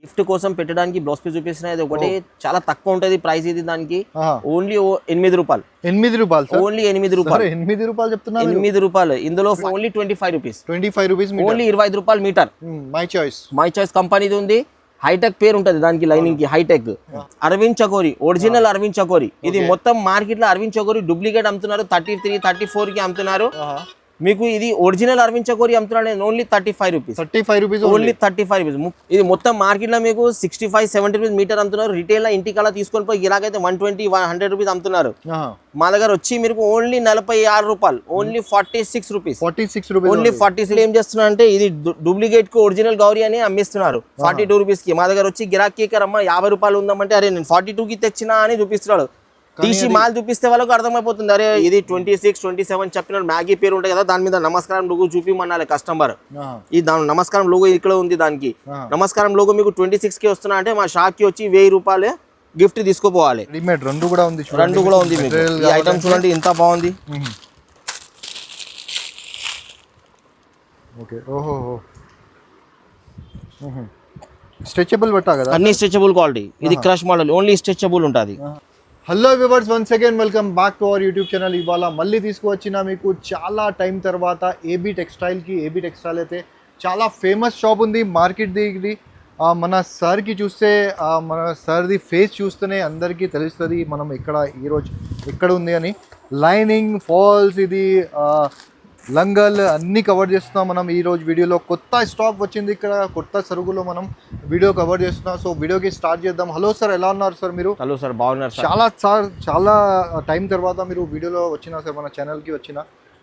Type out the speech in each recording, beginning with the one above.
Gift కోసం పెట్టడానికి blouse piece చూపిస్తున్నా. ఇది ఒకటి చాలా తక్కువ ఉంటది ప్రైస్. ఇది దానికి ఓన్లీ 8 రూపాయలు. 8 రూపాయలు ఓన్లీ 8 రూపాయలు. 8 రూపాయలు చెప్తున్నా. 8 రూపాయలు. ఇందులో ఓన్లీ 25 రూపీస్. 25 రూపీస్. ఓన్లీ 25 రూపాయలు meter. My choice. My choice కంపెనీది ఉంది. హైటెక్ పేరు ఉంటది దానికి లైనింగ్ కి. Hi tech Arvind Chakori original Arvind Chakori. ఇది మొత్తం మార్కెట్ లో అరవింద్ చకోరి డూప్లికేట్ అమ్ముతున్నారు. 33, 34 కి అమ్ముతున్నారు. మీకు ఇది ఒరిజినల్ అరవింద్ చకోరి అమ్ముతున్నారు only 35 rupees. 35 rupees. Only 35 rupees. ఇది మొత్తం మార్కెట్ లో మీకు 65, 70 రూపీస్ మీటర్ అమ్ముతున్నారు. రిటైల్ లో ఇంటికల్లా తీసుకొని పోయి ఇలాగైతే 120, 100 రూపీస్ అమ్ముతున్నారు. మా దగ్గర వచ్చి మీకు ఓన్లీ 46 రూపాయలు. Only 46 rupees. 46 రూపీస్. ఓన్లీ 46. ఏం చేస్తున్నా అంటే ఇది డూప్లికేట్ కు ఒరిజినల్ గౌరీ అని అమ్మిస్తున్నారు 42 రూపీస్ కి. మా దగ్గర వచ్చి గిరాకీ అమ్మ 50 రూపాయలు ఉందామంటే అరే నేను 42 కి తెచ్చినా అని చూపిస్తున్నాడు. టీసీ మాల్ చూపిస్తే వాళ్ళకు అర్థమైపోతుంది అరే ఇది 26, 27 చెప్పిన మ్యాగీ పేరు ఉంటుంది కదా, దాని మీద నమస్కారం లోగో చూపిమన్నాలి కస్టమర్. ఈ దాని నమస్కారం లోగో ఇక్కడ ఉంది. దానికి నమస్కారం లోగో మీకు 26 కి వస్తున్నా అంటే మా షాప్ కి వచ్చి 1000 రూపాయలే గిఫ్ట్ తీసుకోపోవాలి. రెండు కూడా ఉంది. రెండు కూడా ఉంది. మీకు ఈ ఐటమ్ చూడండి ఎంత బాగుంది. ఓకే. ఓహో. స్ట్రెచబుల్ బట్టా కదా. అన్ని స్ట్రెచబుల్ క్వాలిటీ. ఇది క్రష్ మోడల్ ఓన్లీ స్ట్రెచబుల్ ఉంటుంది. Hello viewers, once again welcome back to our YouTube channel. ఇవాళ మళ్ళీ తీసుకువచ్చిన మీకు చాలా టైం తర్వాత ఏబీ టెక్స్టైల్కి. ఏబీ టెక్స్టైల్ అయితే చాలా ఫేమస్ షాప్ ఉంది మార్కెట్ దిగి. మన సార్కి చూస్తే మన సార్ది ఫేస్ చూస్తేనే అందరికీ తెలుస్తుంది మనం ఈరోజు ఎక్కడ ఉంది అని. లైనింగ్, ఫాల్స్, ఇది లంగల్ అన్నీ కవర్ చేస్తున్నాం మనం ఈరోజు వీడియోలో. కొత్త స్టాక్ వచ్చింది ఇక్కడ, కొత్త సరుకులో మనం వీడియో కవర్ చేస్తున్నాం. సో వీడియోకి స్టార్ట్ చేద్దాం. హలో సార్, ఎలా ఉన్నారు సార్ మీరు? హలో సార్, బాగున్నారు. చాలా టైం తర్వాత మీరు వీడియోలో వచ్చిన సార్, మన ఛానల్కి వచ్చిన.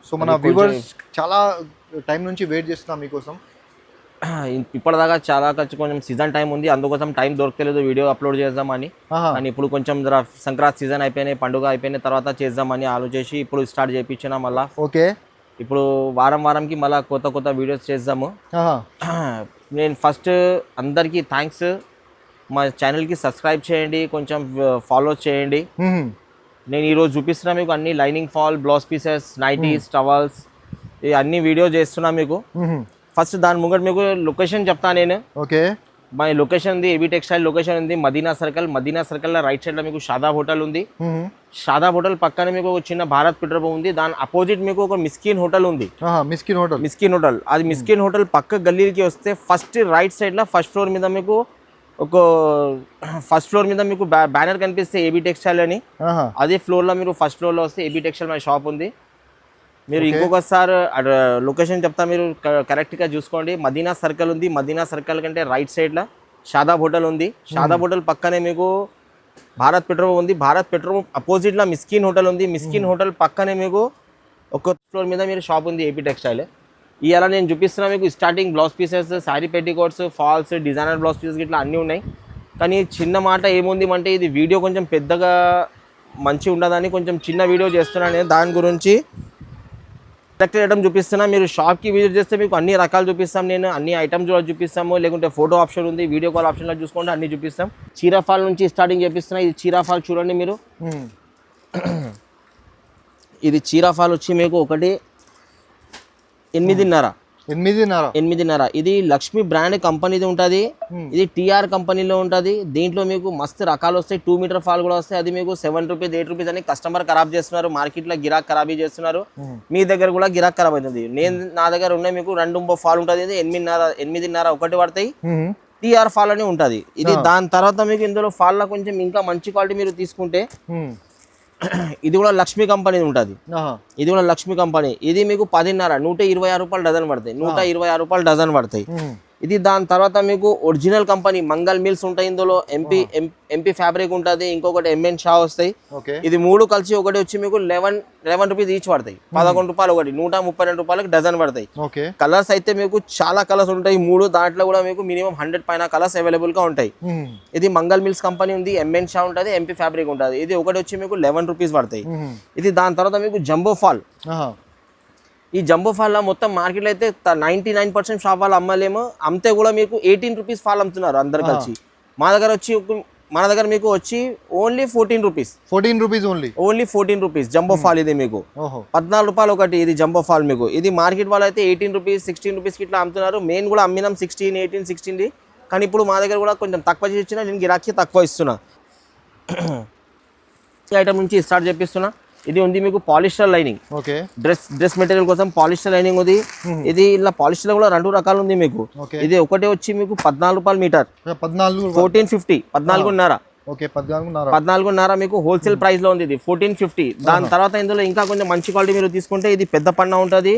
సో మన వ్యూవర్స్ చాలా టైం నుంచి వెయిట్ చేస్తున్నాం మీకోసం. ఇప్పటిదాకా చాలా కొంచెం సీజన్ టైం ఉంది, అందుకోసం టైం దొరకలేదు వీడియో అప్లోడ్ చేద్దామని. కానీ ఇప్పుడు కొంచెం జర సంక్రాంతి సీజన్ అయిపోయినాయి, పండుగ అయిపోయిన తర్వాత చేద్దామని ఆలోచించి ఇప్పుడు స్టార్ట్ చేయించిన మళ్ళా. ఓకే. ఇప్పుడు వారంకి మళ్ళీ కొత్త వీడియోస్ చేద్దాము. నేను ఫస్ట్ అందరికీ థ్యాంక్స్. మా ఛానల్కి సబ్స్క్రైబ్ చేయండి, కొంచెం ఫాలో చేయండి. నేను ఈరోజు చూపిస్తున్నా మీకు అన్ని lining fall, blouse pieces, nighties, towels, ఈ అన్ని వీడియో చేస్తున్నా మీకు. ఫస్ట్ దాని ముంగట మీకు లొకేషన్ చెప్తా నేను. ఓకే. మా లొకేషన్ ఉంది, ఏబీ టెక్స్టైల్ లొకేషన్ ఉంది మదీనా సర్కిల్. మదీనా సర్కిల్ లో రైట్ సైడ్ లో మీకు షాదాబ్ హోటల్ ఉంది. షాదాబ్ హోటల్ పక్కనే మీకు ఒక చిన్న భారత్ పెట్రోల్ పంప్ ఉంది. దాని అపోజిట్ మీకు ఒక మిస్కిన్ హోటల్ ఉంది. మిస్కిన్ హోటల్ అది మిస్కిన్ హోటల్ పక్క గల్లీకి వస్తే ఫస్ట్ రైట్ సైడ్ లో ఫస్ట్ ఫ్లోర్ మీద మీకు బ్యానర్ కనిపిస్తే ఏబీ టెక్స్టైల్ అని. అదే ఫ్లోర్ లో మీరు ఫస్ట్ ఫ్లోర్ లో వస్తే ఏబీ టెక్స్టైల్ మన షాప్ ఉంది. మీరు ఇంకొకసారి లొకేషన్ చెప్తా, మీరు కరెక్ట్గా చూసుకోండి. మదీనా సర్కిల్ ఉంది. మదీనా సర్కిల్ కంటే రైట్ సైడ్లో షాదాబ్ హోటల్ ఉంది. షాదాబ్ హోటల్ పక్కనే మీకు భారత్ పెట్రోల్ ఉంది. భారత్ పెట్రోల్ అపోజిట్లో మిస్కిన్ హోటల్ ఉంది. మిస్కిన్ హోటల్ పక్కనే మీకు ఒక ఫ్లోర్ మీద మీరు షాప్ ఉంది ఏబీ టెక్స్టైల్. ఇవాళ నేను చూపిస్తున్నా మీకు starting blouse pieces, sari petticoats, falls, designer blouse pieces ఇట్లా అన్నీ ఉన్నాయి. కానీ చిన్న మాట ఏముంది అంటే ఇది వీడియో కొంచెం పెద్దగా మంచిగా ఉండదని కొంచెం చిన్న వీడియో చేస్తున్నాను నేను. దాని గురించి సెలెక్టెడ్ ఐటమ్ చూపిస్తున్నా. మీరు షాప్కి విజిట్ చేస్తే మీకు అన్ని రకాలు చూపిస్తాం. నేను అన్ని ఐటమ్స్ కూడా చూపిస్తాము. లేకుంటే ఫోటో ఆప్షన్ ఉంది, వీడియో కాల్ ఆప్షన్లో చూసుకుంటే అన్ని చూపిస్తాం. చీరా ఫాల్ నుంచి స్టార్టింగ్ చేపిస్తున్నా. ఇది చీరా ఫాల్ చూడండి మీరు. ఇది చీరా ఫాల్ వచ్చి మీకు ఒకటి 8.5. ఇది లక్ష్మీ బ్రాండ్ కంపెనీది ఉంటుంది. ఇది టీఆర్ కంపెనీలో ఉంటుంది. దీంట్లో మీకు మస్తు రకాలు వస్తాయి. 2 మీటర్ ఫాల్ కూడా వస్తాయి. అది మీకు 7 రూపీస్, 8 రూపీస్ అని కస్టమర్ ఖరాబ్ చేస్తున్నారు. మార్కెట్లో గిరాక్ ఖరాబీ చేస్తున్నారు. మీ దగ్గర కూడా గిరాక్ ఖరాబ్ అవుతుంది. నా దగ్గర ఉన్నాయి మీకు 2 ఫాల్ ఉంటుంది. ఇది 8.5 ఒకటి పడతాయి. టీఆర్ ఫాల్ అని ఉంటుంది. ఇది దాని తర్వాత మీకు ఇందులో ఫాల్లో కొంచెం ఇంకా మంచి క్వాలిటీ మీరు తీసుకుంటే ఇది కూడా లక్ష్మీ కంపెనీ ఉంటుంది. ఇది కూడా లక్ష్మీ కంపెనీ. ఇది మీకు 10.5, 126 రూపాయలు డజన్ పడతాయి. 126 రూపాయలు డజన్ పడతాయి. ఇది దాని తర్వాత మీకు ఒరిజినల్ కంపెనీ మంగళ్ మిల్స్ ఉంటాయి. ఇందులో ఎంపీ ఫ్యాబ్రిక్ ఉంటుంది. ఇంకొకటి ఎంఎన్ షా వస్తాయి. ఇది 3 కలిసి ఒకటి వచ్చి మీకు 11 రూపీస్ ఈచ్ పడతాయి. 11 రూపాయలు ఒకటి, 132 రూపాయలకి డజన్ పడతాయి. కలర్స్ అయితే మీకు చాలా కలర్స్ ఉంటాయి. 3 దాంట్లో కూడా మీకు మినిమం 100 పైన కలర్స్ అవైలబుల్ గా ఉంటాయి. ఇది మంగళ్ మిల్స్ కంపెనీ ఉంది. ఎంఎన్ షా ఉంటుంది, ఎంపీ ఫ్యాబ్రిక్ ఉంటుంది. ఇది ఒకటి వచ్చి మీకు 11 రూపీస్ పడతాయి. ఇది దాని తర్వాత మీకు జంబో ఫాల్. ఈ జంబో ఫాల్ మొత్తం మార్కెట్లో అయితే 99% షాప్ వాళ్ళు అమ్మలేము. అమ్మితే కూడా మీకు 18 రూపీస్ ఫాల్ అమ్ముతున్నారు అందరు కలిసి. మన దగ్గర మీకు వచ్చి only 14 rupees. Only 14 rupees jumbo fall. ఇది మీకు 14 రూపాయలు ఒకటి. ఇది జంబో ఫాల్ మీకు. ఇది మార్కెట్ వాళ్ళు అయితే 18 రూపీస్, 16 రూపీస్ ఇట్లా అమ్ముతున్నారు. మెయిన్ కూడా అమ్మినాం 16, 18, 16. కానీ ఇప్పుడు మా దగ్గర కూడా కొంచెం తక్కువ చేసి ఇచ్చినా నేను గిరాకీ తక్కువ ఇస్తున్నా. ఈ ఐటమ్ నుంచి స్టార్ట్ చేపిస్తున్నా. ఇది ఉంది మీకు polyester lining, okay, dress material కోసం పాలిస్టర్ లైనింగ్ ఉంది. ఇది ఇలా పాలిస్టర్ కూడా 2 రకాలు ఉంది మీకు. ఇది ఒకటే వచ్చి మీకు 14 రూపాయలు మీటర్, 1450, 14.5. ఓకే, 14.5 మీకు హోల్సేల్ ప్రైస్ లో ఉంది. ఇది 1450. దాని తర్వాత ఇందులో ఇంకా కొంచెం మంచి క్వాలిటీ మీరు తీసుకుంటే ఇది పెద్ద పన్న ఉంటది.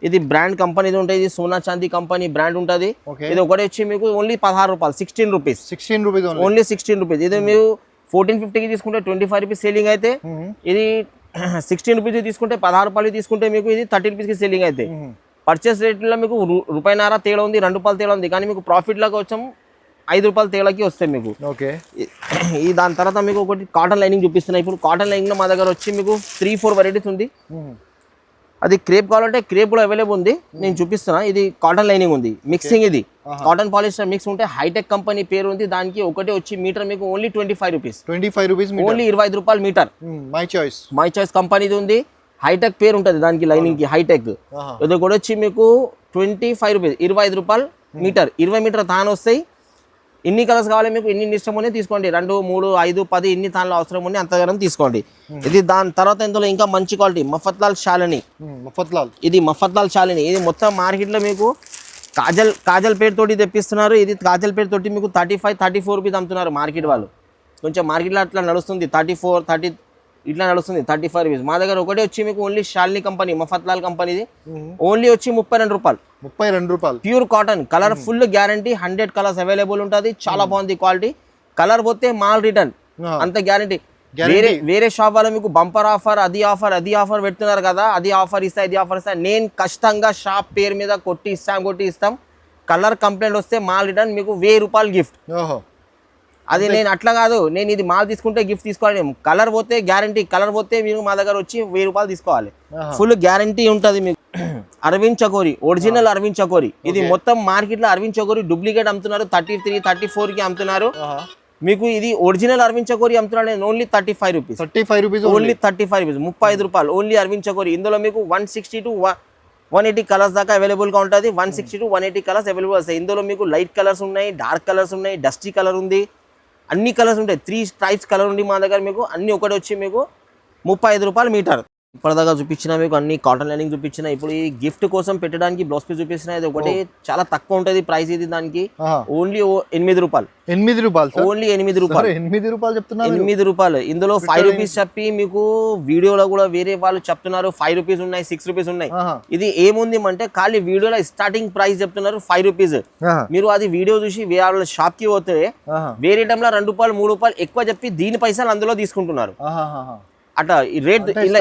ఇది బ్రాండ్ కంపెనీది ఉంటుంది. ఇది సోనా చాందీ కంపెనీ బ్రాండ్ ఉంటది. ఇది ఒకటి వచ్చి మీకు ఓన్లీ 16 రూపాయలు, 16 రూపీస్, ఓన్లీ 16 రూపీస్. ఇది మీరు 1450కి తీసుకుంటే 25 రూపీస్ సేలింగ్ అయితే, ఇది 16 రూపీస్ తీసుకుంటే 16 రూపాయలు తీసుకుంటే మీకు ఇది 30 రూపీస్కి సేలింగ్ అయితే. పర్చేస్ రేట్లో మీకు రూపాయిన్నర తేడా ఉంది, 2 రూపాయలు తేడా ఉంది. కానీ మీకు ప్రాఫిట్ లాగా వచ్చాం 5 రూపాయల తేడాకి వస్తాయి మీకు. ఓకే, ఈ దాని తర్వాత మీకు ఒకటి కాటన్ లైనింగ్ చూపిస్తున్నాయి. ఇప్పుడు కాటన్ లైనింగ్ లో మా దగ్గర వచ్చి మీకు 3-4 వెరైటీస్ ఉంది. అది క్రేప్ కావాలంటే క్రేప్ కూడా అవైలబుల్ ఉంది, నేను చూపిస్తున్నా. ఇది కాటన్ లైనింగ్ ఉంది, మిక్సింగ్. ఇది కాటన్ పాలిస్టర్ మిక్స్ ఉంటే హైటెక్ కంపెనీ పేరు ఉంది. దానికి ఒకటి వచ్చి మీటర్ మీకు ఓన్లీ 25 రూపీస్, ఓన్లీ 25 రూపాయలు మీటర్. మై చాయిస్ కంపెనీది ఉంది, హైటెక్ పేరు ఉంటుంది దానికి, లైనింగ్ కి హైటెక్. ఇది కూడా వచ్చి మీకు 25 రూపీస్, 25 రూపాయలు మీటర్. 20 మీటర్ తాను వస్తాయి. ఎన్ని కలర్స్ కావాలి మీకు, ఎన్ని ఇష్టం ఉన్నాయి తీసుకోండి. 2, 3, 5, 10 ఎన్ని తానులో అవసరం ఉన్నాయి అంతగానం తీసుకోండి. ఇది దాని తర్వాత ఇందులో ఇంకా మంచి క్వాలిటీ మఫత్లాల్ శాలిని. ఇది మఫత్లాల్ శాలిని. ఇది మొత్తం మార్కెట్ లో మీకు కాజల్ పేరు తోటి తెప్పిస్తున్నారు. ఇది కాజల్ పేరు తోటి మీకు 35-34 రూపీస్ అమ్ముతున్నారు మార్కెట్ వాళ్ళు. కొంచెం మార్కెట్లో అట్లా నడుస్తుంది, 34-30 ఇట్లా నడుస్తుంది, 35 రూపీస్. మా దగ్గర ఒకటే వచ్చి మీకు ఓన్లీ శాలిని కంపెనీ, మఫత్లాల్ కంపెనీది, ఓన్లీ వచ్చి 32 రూపాయలు, 32 రూపాయలు. Pure cotton, colour full guarantee, 100 colours available ఉంటుంది. చాలా బాగుంది క్వాలిటీ. కలర్ పోతే మాల్ రిటర్న్, అంత గ్యారంటీ. వేరే షాప్ వాళ్ళు మీకు బంపర్ ఆఫర్, అది ఆఫర్ పెడుతున్నారు కదా, అది ఆఫర్ ఇస్తా, ఇది ఆఫర్ ఇస్తా. నేను కష్టంగా షాప్ పేరు మీద కొట్టి ఇస్తాం. కలర్ కంప్లైంట్ వస్తే మాల్ రిటర్న్ మీకు 1000 రూపాయలు గిఫ్ట్. అది నేను అట్లా కాదు, నేను ఇది మాల్ తీసుకుంటే గిఫ్ట్ తీసుకోవాలి. కలర్ పోతే గ్యారంటీ, కలర్ పోతే మీరు మా దగ్గర వచ్చి 1000 రూపాయలు తీసుకోవాలి. ఫుల్ గ్యారంటీ ఉంటుంది మీకు. అరవింద్ చకోరి, ఒరిజినల్ అరవింద్ చకోరి. ఇది మొత్తం మార్కెట్ లో అరవింద్ చకోరి డూప్లికేట్ అమ్ముతున్నారు, 33-34 కి అమ్ముతున్నారు. మీకు ఇది ఒరిజినల్ అరవింద్ చకోరి అమ్ముతున్నారు ఓన్లీ 35 రూపీస్, ఓన్లీ 35 రూపీస్, 35 రూపాయలు ఓన్లీ అరవింద్ చకోరి. ఇందులో మీకు 160 to 180 కలర్స్ దాకా అవైలబుల్ గా ఉంటుంది. 160 to 180 కలర్స్ అవైలబుల్ వస్తాయి. ఇందులో మీకు లైట్ కలర్స్ ఉన్నాయి, డార్క్ కలర్స్ ఉన్నాయి, డస్టీ కలర్ ఉంది, అన్ని కలర్స్ ఉంటాయి. 3 టైప్స్ కలర్ ఉంది మా దగ్గర. మీకు అన్ని ఒకటి వచ్చి మీకు 35 రూపాయలు మీటర్. ఇప్పటిదాకా చూపించిన మీకు అన్ని కాటన్ లైనింగ్ చూపించిన. ఇప్పుడు ఈ గిఫ్ట్ కోసం పెట్టడానికి బ్లౌజ్ పీస్ చూపిస్తున్నా. ఇది ఒకటి చాలా తక్కువ ఉంటుంది ప్రైస్. ఇది దానికి ఓన్లీ 8 రూపాయలు, ఓన్లీ 8 రూపాయలు, 8 రూపాయలు. ఇందులో 5 రూపీస్ చెప్పి మీకు వీడియోలో కూడా వేరే వాళ్ళు చెప్తున్నారు 5 రూపీస్ ఉన్నాయి, 6 రూపీస్ ఉన్నాయి. ఇది ఏముంది అంటే ఖాళీ వీడియోలో స్టార్టింగ్ ప్రైస్ చెప్తున్నారు 5 రూపీస్. మీరు అది వీడియో చూసి వేరే షాప్ కి పోతే వేరే టైంలో 2 రూపాయలు 3 రూపాయలు ఎక్కువ చెప్పి దీని పైసలు అందులో తీసుకుంటున్నారు. అట్లా రేట్ ఇలా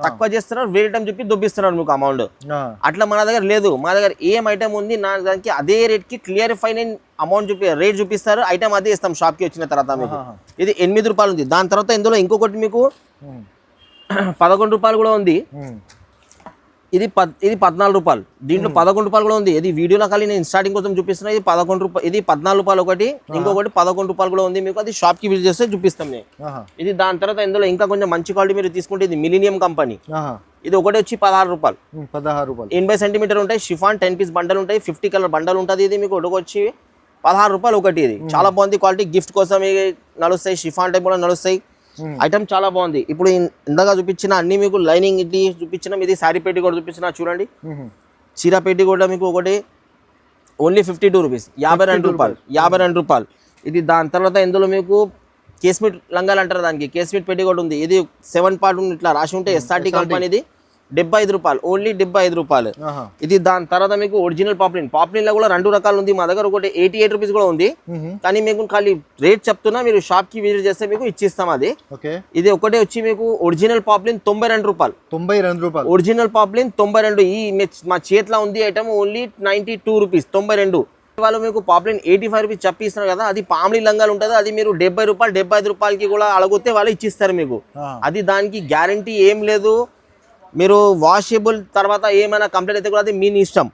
తక్కువ చేస్తున్నారు, వేరే టైం చెప్పి దొబ్బిస్తున్నారు మీకు అమౌంట్. అట్లా మన దగ్గర లేదు. మా దగ్గర ఏం ఐటమ్ ఉంది నా దానికి అదే రేట్ కి క్లియరిఫై అమౌంట్ రేట్ చూపిస్తారు. ఐటమ్ అదే ఇస్తాం షాప్ కి వచ్చిన తర్వాత మీకు. ఇది 8 రూపాయలు ఉంది. దాని తర్వాత ఇందులో ఇంకొకటి మీకు 11 రూపాయలు కూడా ఉంది. ఇది 14 రూపాయలు. దీంట్లో 11 రూపాయలు కూడా ఉంది. ఇది వీడియోలో ఖాళీ నేను స్టార్టింగ్ కోసం చూపిస్తున్నా. ఇది 11 రూపాయలు, ఇది 14 రూపాయలు ఒకటి, ఇంకొకటి 11 రూపాయలు కూడా ఉంది మీకు. అది షాప్ కి విజిట్ చేస్తే చూపిస్తాం నేను. ఇది దాని తర్వాత ఇందులో ఇంకా కొంచెం మంచి క్వాలిటీ మీరు తీసుకుంటే ఇది మిలీనియం కంపెనీ. ఇది ఒకటి వచ్చి 16 రూపాయలు, 80 సెంటీమీటర్ ఉంటాయి. షిఫాన్ 10 పీస్ బండల్ ఉంటాయి, 50 కలర్ బండల్ ఉంటుంది. ఇది మీకు ఒకటి వచ్చి 16 రూపాయలు ఒకటి. ఇది చాలా బాగుంది క్వాలిటీ. గిఫ్ట్ కోసం నడుస్తాయి, షిఫాన్ టైప్ కూడా నడుస్తాయి. ఐటమ్ చాలా బాగుంది. ఇప్పుడు ఇందాక చూపించిన అన్ని మీకు లైనింగ్ ఇది చూపించిన, ఇది శారీ పెట్టి కూడా చూపించిన. చూడండి, చీర పెట్టి కూడా మీకు ఒకటి ఓన్లీ 52 రూపీస్, 52 రూపాయలు. ఇది దాని తర్వాత ఇందులో మీకు కేస్మిట్ లంగాలు అంటారు, దానికి కేస్మిట్ పెట్టి కూడా ఉంది. ఇది 7 పార్ట్ ఇట్లా రాసి ఉంటే ఎస్ఆర్టీ కంపెనీది, 75 రూపాయలు, ఓన్లీ 75 రూపాయలు. ఇది దాని తర్వాత మీకు ఒరిజినల్ పాప్లిన్ లో కూడా 2 రకాలు ఉంది మా దగ్గర. ఒకటి 88 రూపీస్ కూడా ఉంది. కానీ మీకు ఖాళీ రేట్ చెప్తున్నా, మీరు షాప్ కి విజిట్ చేస్తే మీకు ఇచ్చిస్తాం అది. ఇది ఒకటే వచ్చి మీకు ఒరిజినల్ పాప్లిన్ 92 రూపాయలు, ఒరిజినల్ పాప్లిన్ 92. ఈ మా చేతిలో ఉంది ఐటమ్ ఓన్లీ 92 రూపీస్, 92. వాళ్ళు మీకు పాప్లిన్ 85 రూపీస్ చెప్పిస్తున్నారు కదా, అది పామ్లీ లంగాలు ఉంటుంది. అది మీరు 70 రూపాయలు 75 రూపాయలకి కూడా అడగితే వాళ్ళు ఇచ్చిస్తారు మీకు. అది దానికి గ్యారంటీ ఏం లేదు. మీరు వాషబుల్ తర్వాత ఏమైనా కంప్లైంట్ అయితే కూడా అది మీ ఇష్టం.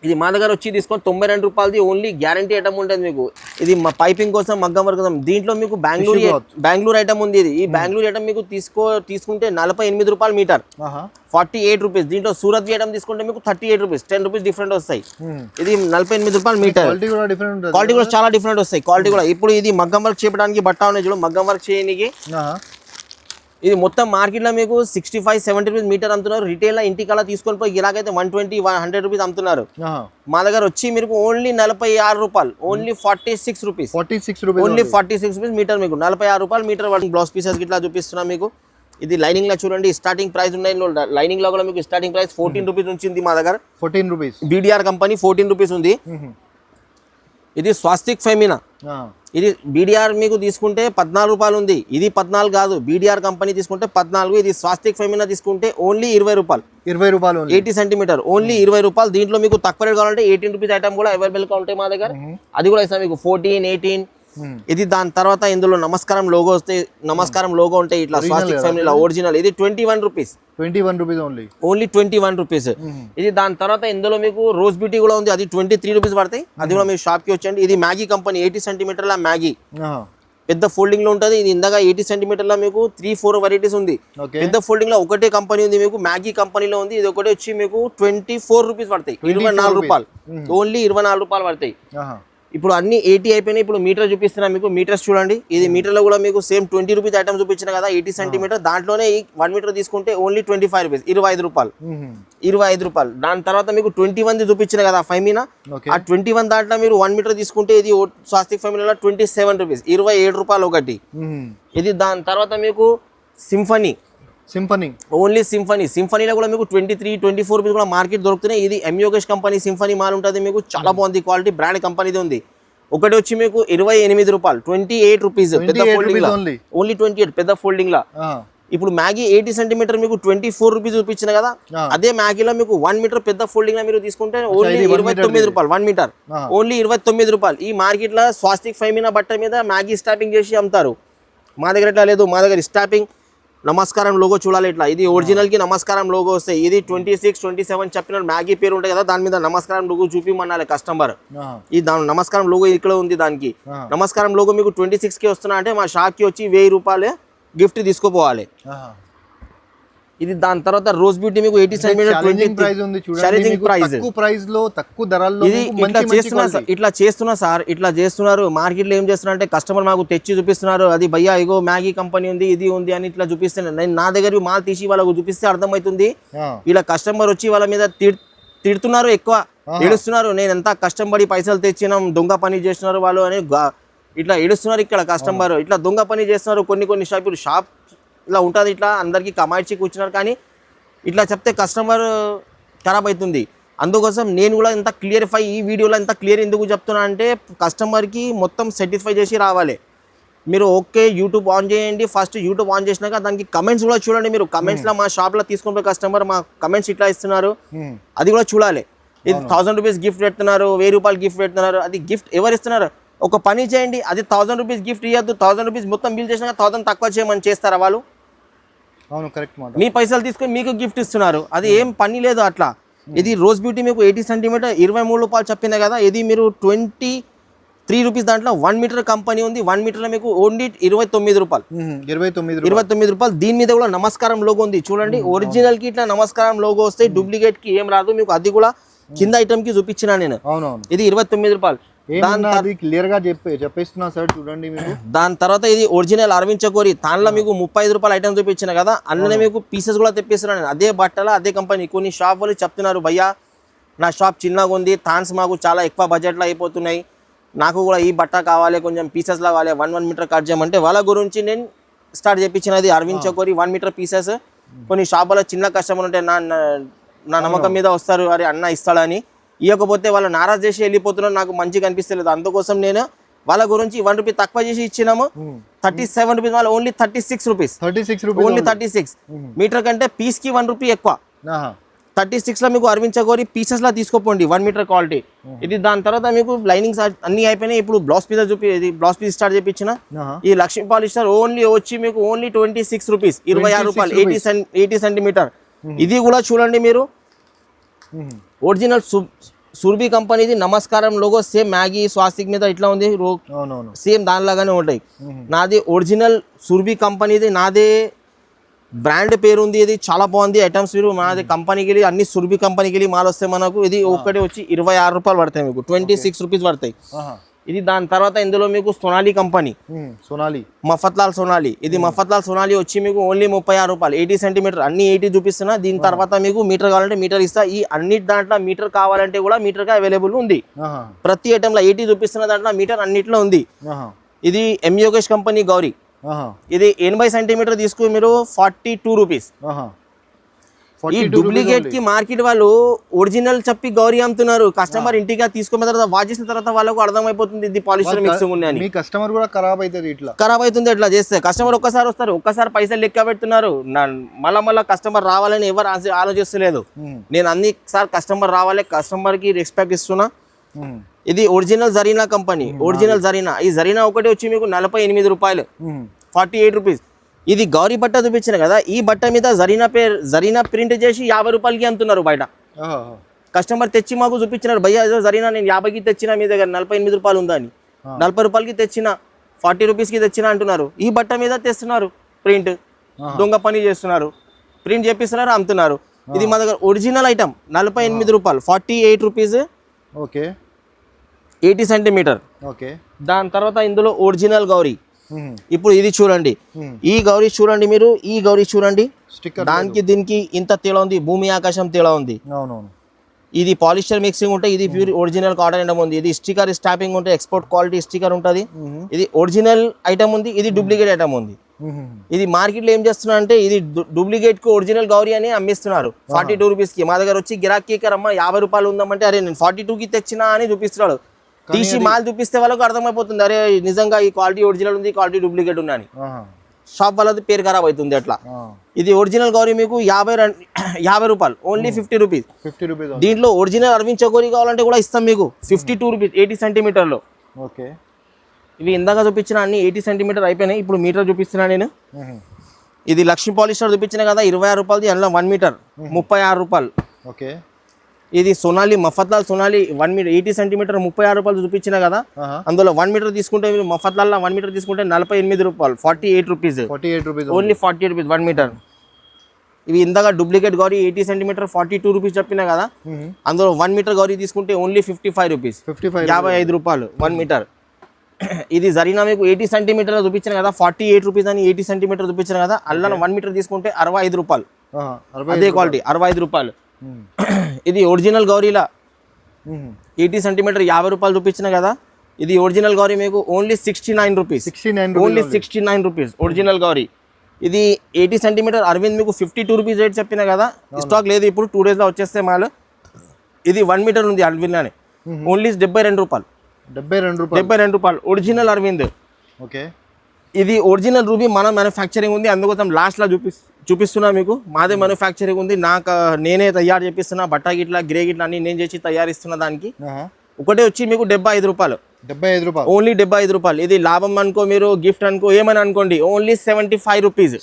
ఇది మా దగ్గర వచ్చి తీసుకొని 92 రూపాయలది ఓన్లీ గ్యారంటీ ఐటమ్ ఉంటుంది మీకు. ఇది మా పైపింగ్ కోసం మగ్గం వర్క్ కోసం. దీంట్లో మీకు బెంగళూరు ఐటమ్ ఉంది. ఇది ఈ బెంగళూరు ఐటమ్ మీకు తీసుకుంటే 48 రూపాయలు మీటర్, 48 రూపీస్. దీంట్లో సూరత్ ఐటమ్ తీసుకుంటే మీకు 38 రూపీస్, 10 రూపీస్ డిఫరెంట్ వస్తాయి. ఇది 48 రూపాయలు మీటర్. క్వాలిటీ కూడా చాలా డిఫరెంట్ వస్తాయి. క్వాలిటీ కూడా ఇప్పుడు ఇది మగ్గం వర్క్ చేయడానికి బట్ట ఉన్నాయి చూడు, మగ్గం వర్క్ చేయడానికి. ఇది మొత్తం మార్కెట్ లో మీకు 65-70 రూపీస్ మీటర్ అమ్ముతున్నారు. రిటైల్ లో ఇంటికల్లా తీసుకొని పోయి ఇలాగైతే 120-100 రూపీస్ అమ్ముతున్నారు. మా దగ్గర వచ్చి మీకు ఓన్లీ 46 రూపాయలు, only 46 rupees, only 46 rupees metre. మీకు 46 రూపాయలు మీటర్. బ్లౌజ్ పీసెస్ ఇట్లా చూపిస్తున్నా మీకు. ఇది లైనింగ్ లో చూడండి, స్టార్టింగ్ ప్రైస్ ఉన్నాయి. లైనింగ్ లో కూడా మీకు స్టార్టింగ్ ప్రైస్ 14 రూపీస్ నుంచి ఉంది మా దగ్గర. 14 రూపీస్ బీడీఆర్ కంపెనీ 14 రూపీస్ ఉంది. ఇది స్వాస్తిక్ ఫెమినా. ఇది బీడీఆర్ మీకు తీసుకుంటే 14 రూపాయలు ఉంది. ఇది 14 కాదు, బీడీఆర్ కంపెనీ తీసుకుంటే 14. ఇది స్వాస్తిక్ ఫెమినా తీసుకుంటే ఓన్లీ 20 రూపాయలు, 80 సెంటీమీటర్, ఓన్లీ 20 రూపాయలు. దీంట్లో మీకు తక్కువ రేట్ కావాలంటే 18 రూపీస్ ఐటమ్ కూడా అవైలబుల్ గా ఉంటాయి మా దగ్గర. అది కూడా ఇస్తాం మీకు 14, 18. ఇది దాని తర్వాత ఇందులో నమస్కారం లోగో వస్తే, నమస్కారం లోగో ఉంటాయి ఇట్లా స్వాస్తిక్ ఫెమినా ఒరిజినల్. ఇది 21 రూపీస్, 21 రూపీస్ ఓన్లీ 21 రూపీస్. ఇది దాని తర్వాత ఇందులో మీకు రోజ్ బ్యూటీ కూడా ఉంది. అది 23 రూపీస్ పడతాయి. అది కూడా మీరు షాప్ కి వచ్చండి. ఇది మ్యాగీ కంపెనీ 80 సెంటీమీటర్ల మ్యాగీ, పెద్ద ఫోల్డింగ్ లో ఉంటుంది. ఇది ఇందాక 80 సెంటీమీటర్ల మీకు 3-4 వెరైటీస్ ఉంది. పెద్ద ఫోల్డింగ్ లో ఒకటే కంపెనీ ఉంది మీకు, మ్యాగీ కంపెనీలో ఉంది. ఇది ఒకటి వచ్చి మీకు 24 రూపీస్ పడతాయి, 24 రూపాయలు, ఓన్లీ 24 రూపాయలు పడతాయి. ఇప్పుడు అన్ని 80 అయిపోయినాయి. ఇప్పుడు మీటర్ చూపిస్తున్నా మీకు. మీటర్స్ చూడండి. ఇది మీటర్ లో కూడా మీకు సేమ్ 20 రూపీస్ ఐటమ్ చూపించిన కదా, 80 సెంటీమీటర్. దాంట్లోనే 1 మీటర్ తీసుకుంటే ఓన్లీ 25 రూపీస్, 25 రూపాయలు, 25 రూపాయలు. దాని తర్వాత మీకు 21 చూపించిన కదా ఫైమీనా, ఆ 21 దాంట్లో మీరు 1 మీటర్ తీసుకుంటే ఇది స్వాస్తిక్ ఫైమీనాలో 27 రూపీస్, 27 రూపాయలు ఒకటి. ఇది దాని తర్వాత మీకు సింఫనీ ఓన్లీ సింఫనీలో కూడా మీకు 23-24 రూపీస్ కూడా మార్కెట్ దొరుకుతున్నాయి. ఇది ఎంయోగేష్ కంపెనీ సింఫనీ మాల్ ఉంటుంది మీకు. చాలా బాగుంది క్వాలిటీ, బ్రాండ్ కంపెనీది ఉంది. ఒకటి వచ్చి మీకు 28 రూపాయలు, 28 రూపీస్ పెద్ద ఫోల్డింగ్ లా, ఓన్లీ 28 పెద్ద ఫోల్డింగ్ లా. ఇప్పుడు మ్యాగీ 80 సెంటీమీటర్ మీకు 24 రూపీస్ చూపించిన కదా, అదే మ్యాగీలో మీకు 1 మీటర్ పెద్ద ఫోల్డింగ్ లా మీరు తీసుకుంటే ఓన్లీ 29 రూపాయలు, 1 మీటర్ ఓన్లీ 29 రూపాయలు. ఈ మార్కెట్ లో స్వాస్తిక్ ఫైమీనా బట్ట మీద మ్యాగీ స్టాపింగ్ చేసి అమ్ముతారు. మా దగ్గర ఇట్లా లేదు. మా దగ్గర స్టాపింగ్ నమస్కారం లోగో చూడాలి ఇట్లా. ఇది ఒరిజినల్ కి నమస్కారం లోగో వస్తాయి. ఇది 26-27 చెప్పిన మ్యాగీ పేరు ఉంటాయి కదా, దాని మీద నమస్కారం లోగో చూపిమనాలి కస్టమర్. ఈ దాని నమస్కారం లోగో ఇక్కడ ఉంది. దానికి నమస్కారం లోగో మీకు 26 కి వస్తున్నా అంటే మా షాప్ కి వచ్చి 1000 రూపాయలు గిఫ్ట్ తీసుకోపోవాలి. ఇది దాని తర్వాత రోజ్ బ్యూటీ మీకు 80 సెంటీమీటర్, తక్కువ ధరల్లో. ఇది ఇట్లా చేస్తున్నారు మార్కెట్ లో. ఏం చేస్తున్నారు అంటే కస్టమర్ మాకు తెచ్చి చూపిస్తున్నారు, అది భయ్యా ఇగో మ్యాగీ కంపెనీ ఉంది, ఇది ఉంది అని ఇట్లా చూపిస్తున్నాను. నేను నా దగ్గర మాల్ తీసి వాళ్ళకు చూపిస్తే అర్థమవుతుంది. ఇలా కస్టమర్ వచ్చి వాళ్ళ మీద తిడుతున్నారు, ఎక్కువ ఏడుస్తున్నారు. నేను ఎంత కష్టపడి పైసలు తెచ్చినాం, దొంగ పని చేస్తున్నారు వాళ్ళు అని ఇట్లా ఏడుస్తున్నారు. ఇక్కడ కస్టమర్ ఇట్లా దొంగ పని చేస్తున్నారు. కొన్ని షాప్ ఇలా ఉంటుంది. ఇట్లా అందరికీ కమాయిచ్చి కూర్చున్నారు. కానీ ఇట్లా చెప్తే కస్టమర్ ఖరాబ్ అవుతుంది. అందుకోసం నేను కూడా ఇంత క్లియరిఫై, ఈ వీడియోలో ఇంత క్లియర్ ఎందుకు చెప్తున్నా అంటే కస్టమర్కి మొత్తం సాటిస్ఫై చేసి రావాలి. మీరు ఓకే యూట్యూబ్ ఆన్ చేయండి. ఫస్ట్ యూట్యూబ్ ఆన్ చేసినాక దానికి కమెంట్స్ కూడా చూడండి. మీరు కమెంట్స్లో మా షాప్లో తీసుకునే కస్టమర్ మా కమెంట్స్ ఇట్లా ఇస్తున్నారు, అది కూడా చూడాలి. ఇది 1000 రూపీస్ గిఫ్ట్ పెడుతున్నారు, 1000 రూపాయలు గిఫ్ట్ పెడుతున్నారు. అది గిఫ్ట్ ఎవరు ఇస్తున్నారు? ఒక పని చేయండి, అది 1000 రూపీస్ గిఫ్ట్ ఇవ్వద్దు. 1000 రూపీస్ మొత్తం బిల్ చేసినాక 1000 తక్కువ చేయమని చేస్తారా వాళ్ళు? మీ పైసలు తీసుకొని మీకు గిఫ్ట్ ఇస్తున్నారు, అది ఏం పని లేదు అట్లా. ఇది రోజ్ బ్యూటీ మీకు 80 సెంటీమీటర్ 23 రూపాయలు చెప్పింది కదా. ఇది మీరు 23 రూపీస్ దాంట్లో 1 మీటర్ కంపెనీ ఉంది. 1 మీటర్ లో మీకు ఓన్లీ 29 రూపాయలు, 29 రూపాయలు. దీని మీద కూడా నమస్కారం లోగో ఉంది చూడండి. ఒరిజినల్ కి ఇట్లా నమస్కారం లోగో వస్తే, డూప్లికేట్ కి ఏం రాదు మీకు. అది కూడా కింద ఐటమ్ కి చూపించిన నేను. ఇది 29 రూపాయలు. క్లియర్ గా చెప్పేస్తున్నా సార్ చూడండి మీరు. దాని తర్వాత ఇది ఒరిజినల్ అరవింద్ చకోరి, దానిలో మీకు 35 రూపాయలు ఐటమ్ చూపించిన కదా, అందులో మీకు పీసెస్ కూడా తెప్పిస్తున్నాను. అదే బట్టల అదే కంపెనీ. కొన్ని షాప్ వాళ్ళు చెప్తున్నారు భయ్యా నా షాప్ చిన్నగా ఉంది, థాన్స్ మాకు చాలా ఎక్కువ బడ్జెట్లో అయిపోతున్నాయి, నాకు కూడా ఈ బట్ట కావాలి, కొంచెం పీసెస్ కావాలి, 1 మీటర్ కట్ చేయమంటే వాళ్ళ గురించి నేను స్టార్ట్ చేయించినది అరవింద్ చకోరి 1 మీటర్ పీసెస్. కొన్ని షాపులో చిన్న కస్టమర్ ఉంటే నా నమ్మకం మీద వస్తారు, అరే అన్న ఇస్తాడని. ఇవ్వకపోతే వాళ్ళు నారాజ్ చేసి వెళ్ళిపోతున్నారు, నాకు మంచిగా అనిపిస్తలేదు. అందుకోసం నేను వాళ్ళ గురించి 1 రూపీ తక్కువ చేసి ఇచ్చినాము. 37 రూపీస్ వాళ్ళు ఓన్లీ 36 రూపీస్, ఓన్లీ 36 మీటర్ కంటే పీస్ కి 1 రూపీ ఎక్కువ. 36 లో మీకు అరవింద్ చకోరి పీసెస్ లా తీసుకోపోండి 1 మీటర్ క్వాలిటీ. ఇది దాని తర్వాత మీకు లైనింగ్స్ అన్ని అయిపోయినాయి. ఇప్పుడు బ్లౌజ్ పీస్ స్టార్ట్ చేయించిన. ఈ లక్ష్మీ పాలిస్టర్ ఓన్లీ వచ్చి మీకు ఓన్లీ 26 రూపీస్, 26 రూపాయలు, 80 సెంటీమీటర్. ఇది కూడా చూడండి మీరు. ఒరిజినల్ సుర్బి కంపెనీది నమస్కారం లోగో సేమ్ మ్యాగీ స్వాస్తిక్ మీద ఇట్లా ఉంది అవునవును సేమ్ దానిలాగానే ఉంటాయి. నాది ఒరిజినల్ సుర్బి కంపెనీది, నాదే బ్రాండ్ పేరు ఉంది. ఇది చాలా బాగుంది ఐటమ్స్. మీరు మాది కంపెనీకి వెళ్ళి అన్ని సుర్బి కంపెనీకి వెళ్ళి మాల్ వస్తాయి మనకు. ఇది ఒక్కటి వచ్చి 26 రూపాయలు పడతాయి మీకు, 26 రూపీస్ పడతాయి ఇది. దాని తర్వాత ఇందులో మీకు సోనాలి కంపెనీ, సోనాలి మఫత్లాల్ సోనాలి. ఇది మఫత్లాల్ సోనాలి వచ్చి మీకు ఓన్లీ 36 రూపాయలు, 80 సెంటీమీటర్, అన్ని 80 చూపిస్తున్నా. దీని తర్వాత మీకు మీటర్ కావాలంటే మీటర్ ఇస్తా. ఈ అన్ని దాంట్లో మీటర్ కావాలంటే కూడా మీటర్గా అవైలబుల్ ఉంది. ప్రతి ఐటెంలో 80 చూపిస్తున్న దాంట్లో మీటర్ అన్నిట్లో ఉంది. ఇది ఎం యోగేష్ కంపెనీ గౌరీ. ఇది 80 సెంటీమీటర్ తీసుకుని మీరు 42 రూపీస్. ఈ డూప్లికేట్ కి మార్కెట్ వాళ్ళు ఒరిజినల్ చెప్పి గౌరీ అమ్ముతున్నారు. కస్టమర్ ఇంటికి తీసుకున్న తర్వాత వాష్ చేసిన తర్వాత వాళ్ళకు అర్థమైపోతుంది ఇది పాలిస్టర్ మిక్సింగ్ ఉంది అని. మీ కస్టమర్ కూడా ఖరాబ్ అవుతుంది, ఇట్లా ఖరాబ్ అవుతుంది ఇట్లా చేస్తే. కస్టమర్ ఒక్కసారి వస్తారు, ఒక్కసారి పైసలు లెక్క పెడుతున్నారు. మళ్ళా కస్టమర్ రావాలని ఎవరు ఆలోచిస్తలేదు. నేను అన్నిసారి కస్టమర్ రావాలి, కస్టమర్ కి రెస్పెక్ట్ ఇస్తున్నా. ఇది original Zarina company, original Zarina. ఈ జరీనా ఒకటి వచ్చి మీకు 48 రూపాయలు, 48 రూపీస్. ఇది గౌరీ బట్ట చూపించిన కదా, ఈ బట్ట మీద జరీనా ప్రింట్ చేసి 50 రూపాయలకి అమ్ముతున్నారు బయట. కస్టమర్ తెచ్చి మాకు చూపించినారు, భయ్యా జరీనా నేను 50కి తెచ్చినా, మీ దగ్గర 48 రూపాయలు ఉందా అని. 40 రూపాయలకి తెచ్చిన, 40 రూపీస్కి తెచ్చినా అంటున్నారు. ఈ బట్ట మీద తెస్తున్నారు ప్రింట్, దొంగ పని చేస్తున్నారు, ప్రింట్ చేపిస్తున్నారు, అమ్ముతున్నారు. ఇది మా దగ్గర ఒరిజినల్ ఐటమ్ 48 రూపాయలు, 48 రూపీస్. Okay, 80 centimetre. ఓకే. దాని తర్వాత ఇందులో ఒరిజినల్ గౌరీ. ఇప్పుడు ఇది చూడండి, ఈ గౌరీ చూడండి మీరు, ఈ గౌరీ చూడండి, దానికి దీనికి ఇంత తేడా ఉంది, భూమి ఆకాశం తేడా ఉంది. ఇది పాలిస్టర్ మిక్సింగ్ ఉంటాయి, ఇది ప్యూర్ ఒరిజినల్ కాటన్ ఐటమ్ ఉంది. ఇది స్టిక్కర్ స్టాంపింగ్ ఉంటాయి, ఎక్స్పోర్ట్ క్వాలిటీ స్టిక్కర్ ఉంటుంది. ఇది ఒరిజినల్ ఐటమ్ ఉంది, ఇది డూప్లికేట్ ఐటమ్ ఉంది. ఇది మార్కెట్ లో ఏం చేస్తున్నా అంటే ఇది డూప్లికేట్ కు ఒరిజినల్ గౌరీ అని అమ్మిస్తున్నారు 42 రూపీస్ కి. మా దగ్గర వచ్చి గిరాకీ అమ్మ 50 రూపాయలు ఉందామంటే అరే నేను 42 కి తెచ్చినా అని చూపిస్తున్నాడు. తీసి మాల్ చూపిస్తే వాళ్ళకు అర్థమైపోతుంది, అరే నిజంగా ఈ క్వాలిటీ ఒరిజినల్ ఉంది, క్వాలిటీ డూప్లికేట్ ఉన్నాయని. షాప్ వాళ్ళది పేరు ఖరాబ్ అవుతుంది అట్లా. ఇది ఒరిజినల్ గౌరీ మీకు 50 రూపాయలు, ఓన్లీ 50 రూపీస్. దీంట్లో ఒరిజినల్ అరవింద్ చకోరీ కావాలంటే కూడా ఇస్తాం మీకు, 52 రూపీస్, 80 సెంటీమీటర్లో. ఓకే. ఇవి ఇందాక చూపించిన అన్ని 80 సెంటీమీటర్ అయిపోయినాయి. ఇప్పుడు మీటర్ చూపిస్తున్నా నేను. ఇది లక్ష్మీ పాలిస్టర్ చూపించిన కదా 26 రూపాయలది, అందులో 1 మీటర్ 36 రూపాయలు. ఓకే. ఇది సోనాలి మఫత్లాల్ సోనాలి 1 మీటర్ 80 సెంటీమీటర్ 36 రూపాయలు చూపించిన కదా, అందులో 1 మీటర్ తీసుకుంటే మీరు మఫత్లాల్ 1 మీటర్ తీసుకుంటే 48 రూపాయలు, 48 రూపీస్, ఓన్లీ 48 రూపీస్ 1 మీటర్. ఇవి ఇందాక డూప్లికేట్ గౌరీ 80 సెంటీమీటర్ 42 రూపీస్ చెప్పినా కదా, అందులో 1 మీటర్ గౌరీ తీసుకుంటే ఓన్లీ 55 రూపీస్, 55 రూపాయలు 1 మీటర్. ఇది జరీనా మీకు 80 సెంటీమీటర్ చూపించిన కదా 48 రూపీస్ అని, 80 సెంటీమీటర్ చూపించిన కదా, అల్లా 1 మీటర్ తీసుకుంటే 65 రూపాయలు, అదే క్వాలిటీ 65 రూపాయలు. ఇది ఒరిజినల్ గౌరీలా 80 సెంటీమీటర్ 50 రూపాయలు చూపించిన కదా, ఇది ఒరిజినల్ గౌరీ మీకు only 69 rupees, only 69 rupees original Gauri. ఇది 80 సెంటీమీటర్ అరవింద్ మీకు 52 రూపీస్ రేట్ చెప్పిన కదా, స్టాక్ లేదు ఇప్పుడు, 2 డేస్లో వచ్చేస్తే మాల్. ఇది 1 మీటర్ ఉంది అరవింద్లోనే, ఓన్లీ 72 రూపాయలు, 72 రూపాయలు ఒరిజినల్ అరవింద్. ఓకే. ఇది ఒరిజినల్ రూబీ మన మ్యానుఫ్యాక్చరింగ్ ఉంది, అందుకోసం లాస్ట్లో చూపిస్తున్నా మీకు. మాదే మ్యానుఫ్యాక్చరింగ్ ఉంది, నేనే తయారు చేపిస్తున్నా, బట్ట గిట్లా గ్రే గిట్లా అన్ని నేను చేసి తయారిస్తున్నా. దానికి ఒకటే వచ్చి మీకు 75 రూపాయలు, ఓన్లీ 75 రూపాయలు. ఇది లాభం అనుకో, మీరు గిఫ్ట్ అనుకో, ఏమని అనుకోండి, ఓన్లీ 75 రూపీస్.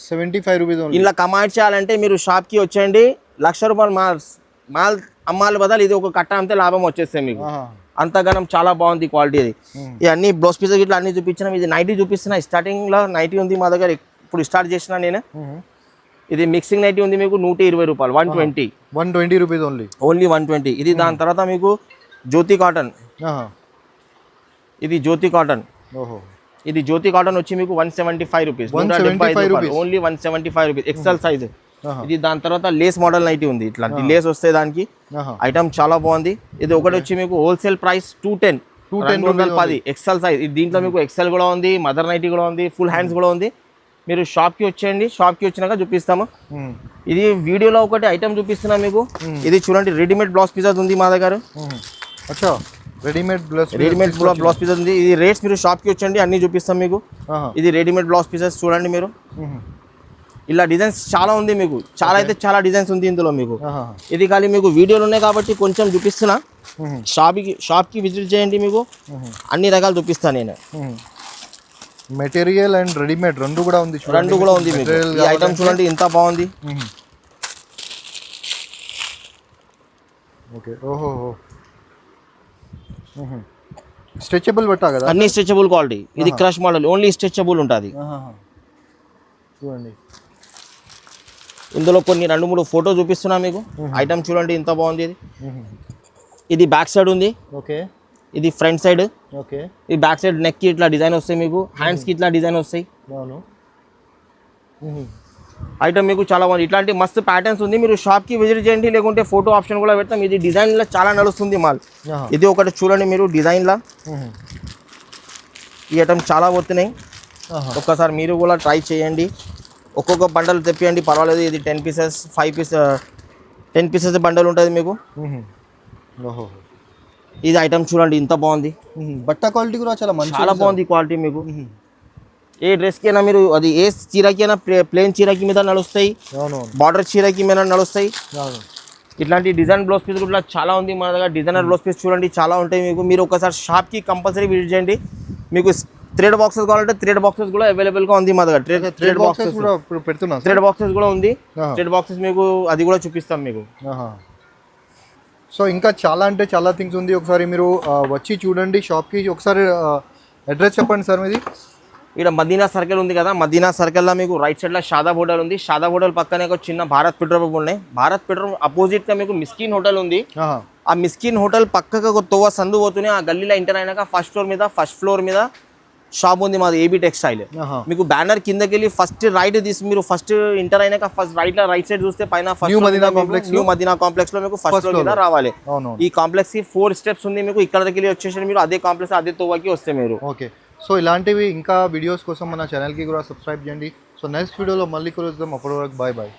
ఇలా కమాండ్ చేయాలంటే మీరు షాప్కి వచ్చేయండి, 1,00,000 రూపాయలు మాల్ అమ్మాలి బదులు ఇది ఒక కట్ట అంతే లాభం వచ్చేస్తే మీకు. అంతగానం చాలా బాగుంది క్వాలిటీ. అది ఇవన్నీ బ్లౌజ్ పీసెస్ ఇట్లా అన్ని చూపించిన. ఇది నైటీ చూపిస్తున్నా, స్టార్టింగ్లో నైటీ ఉంది మా దగ్గర, ఇప్పుడు స్టార్ట్ చేసిన నేను. ఇది మిక్సింగ్ నైటీ ఉంది మీకు 120 రూపాయలు, 120 రూపీస్ ఓన్లీ 120. ఇది దాని తర్వాత మీకు జ్యోతి కాటన్, ఇది జ్యోతి కాటన్. ఇది జ్యోతి కాటన్ వచ్చి మీకు 175 రూపీస్, 175 రూపాయలు, ఓన్లీ 175 రూపీస్, ఎక్సెల్ సైజ్. ఇది దాని తర్వాత లేస్ మోడల్ నైటీ ఉంది, ఇట్లా లేస్ వస్తే దానికి ఐటమ్ చాలా బాగుంది. ఇది ఒకటి వచ్చి మీకు హోల్సేల్ ప్రైస్ 210 ఎక్సెల్ సైజ్. దీంట్లో మీకు ఎక్సెల్ కూడా ఉంది, మదర్ నైటీ కూడా ఉంది, ఫుల్ హ్యాండ్స్ కూడా ఉంది. మీరు షాప్కి వచ్చేయండి, షాప్కి వచ్చినాక చూపిస్తాము. ఇది వీడియోలో ఒకటి ఐటమ్ చూపిస్తున్నా మీకు. ఇది చూడండి, రెడీమేడ్ బ్లౌజ్ పీసెస్ ఉంది మా దగ్గర. రెడీమేడ్ బ్లౌజ్ పీసెస్ ఉంది. ఇది రేట్స్ మీరు షాప్కి వచ్చండి అన్ని చూపిస్తాం మీకు. ఇది రెడీమేడ్ బ్లౌజ్ పీసెస్ చూడండి మీరు. ఇలా డిజైన్స్ చాలా ఉంది మీకు, చాలా అయితే చాలా డిజైన్స్ ఉంది ఇందులో మీకు. ఇది ఖాళీ మీకు వీడియోలు ఉన్నాయి కాబట్టి కొంచెం చూపిస్తున్నా. షాప్కి విజిట్ చేయండి, మీకు అన్ని రకాలు చూపిస్తాను నేను. మెటీరియల్ అండ్ రెడీమేడ్ రెండు కూడా ఉంది, మీకు. ఈ ఐటమ్ చూడండి ఎంత బాగుంది. ఓకే. ఓహో, స్ట్రెచబుల్ బట్టా కదా అన్ని స్ట్రెచబుల్ క్వాలిటీ. ఇది క్రష్ మోడల్, ఓన్లీ స్ట్రెచబుల్ ఉంటుంది. చూడండి ఇందులో కొన్ని 2-3 ఫోటో చూపిస్తున్నా మీకు. ఐటమ్ చూడండి ఎంత బాగుంది. ఇది బ్యాక్ సైడ్ ఉంది, ఓకే. ఇది ఫ్రంట్ సైడ్. ఓకే. ఈ బ్యాక్ సైడ్ నెక్ కి ఇట్లా డిజైన్ వస్తాయి మీకు, హ్యాండ్స్ కి ఇట్లా డిజైన్ వస్తాయి. అవును. ఐటమ్ మీకు చాలా బాగుంది. ఇట్లాంటి మస్తు ప్యాటర్న్స్ ఉంది. మీరు షాప్ కి విజిట్ చేయండి, లేకుంటే ఫోటో ఆప్షన్ కూడా పెడతాం. ఇది డిజైన్ లో చాలా నడుస్తుంది మాల్. ఇది ఒకటి చూడండి మీరు డిజైన్ లా. ఈ ఐటమ్ చాలా పోతున్నాయి. ఒక్కసారి మీరు కూడా ట్రై చేయండి. ఒక్కొక్క బండల్ తెప్పియండి, పర్వాలేదు. ఇది 10 పీసెస్ 10 పీసెస్ బండల్ ఉంటుంది మీకు. ఇది ఐటమ్ చూడండి ఎంత బాగుంది. బట్ట క్వాలిటీ కూడా చాలా బాగుంది క్వాలిటీ మీకు. ఏ డ్రెస్కి అయినా మీరు, అది ఏ చీరకి అయినా, ప్లేన్ చీరకి మీద నడుస్తాయి, బార్డర్ చీరకి మీద నడుస్తాయి. ఇట్లాంటి డిజైన్ బ్లౌజ్ పీస్ కూడా చాలా ఉంది మన దగ్గర. డిజైనర్ బ్లౌజ్ పీస్ చూడండి చాలా ఉంటాయి మీకు. మీరు ఒకసారి షాప్కి కంపల్సరీ విజిట్ చేయండి. మీకు థ్రెడ్ బాక్సెస్ కావాలంటే థ్రెడ్ బాక్సెస్ కూడా అవైలబుల్గా ఉంది మా దగ్గర. థ్రెడ్ బాక్సెస్ కూడా పెడుతున్నాం. థ్రెడ్ బాక్సెస్ కూడా ఉంది. థ్రెడ్ బాక్సెస్ మీకు అది కూడా చూపిస్తాం మీకు. సో ఇంకా చాలా అంటే చాలా థింగ్స్ ఉంది. ఒకసారి మీరు వచ్చి చూడండి షాప్కి. ఒకసారి అడ్రస్ చెప్పండి సార్ మీది. ఇక్కడ మదీనా సర్కిల్ ఉంది కదా, మదీనా సర్కిల్లో మీకు రైట్ సైడ్లో షాదాబ్ హోటల్ ఉంది. షాదాబ్ హోటల్ పక్కనే ఒక చిన్న భారత్ పెట్రోల్ పంప్ ఉన్నాయి. భారత్ పెట్రోల్ అపోజిట్గా మీకు మిస్కిన్ హోటల్ ఉంది. ఆ మిస్కిన్ హోటల్ పక్కకు ఒక తోవ సందు పోతూనే ఆ గల్లీలో ఎంటర్ అయినాక ఫస్ట్ ఫ్లోర్ మీద షాప్ ఉంది మాది, ఏబీ టెక్స్టైల్. మీకు బ్యానర్ కిందకి వెళ్ళి ఫస్ట్ రైట్ తీసి మీరు ఫస్ట్ ఎంటర్ అయినాక ఫస్ట్ రైట్ సైడ్ చూస్తే పైన న్యూ మదీనా కాంప్లెక్స్ లో మీకు ఫస్ట్ ఫ్లోర్ మీద రావాలి. ఈ కాంప్లెక్స్ కి 4 స్టెప్స్ ఉంది మీకు. ఇక్కడ దగ్గర వచ్చేసి మీరు అదే కాంప్లెక్స్ అదే తోవకి వస్తే మీరు. ఓకే. సో ఇలాంటివి ఇంకా వీడియోస్ కోసం మన ఛానల్కి కూడా సబ్స్క్రైబ్ చేయండి. సో నెక్స్ట్ వీడియోలో మళ్ళీ కలుద్దాం. అప్పటి వరకు బాయ్ బాయ్.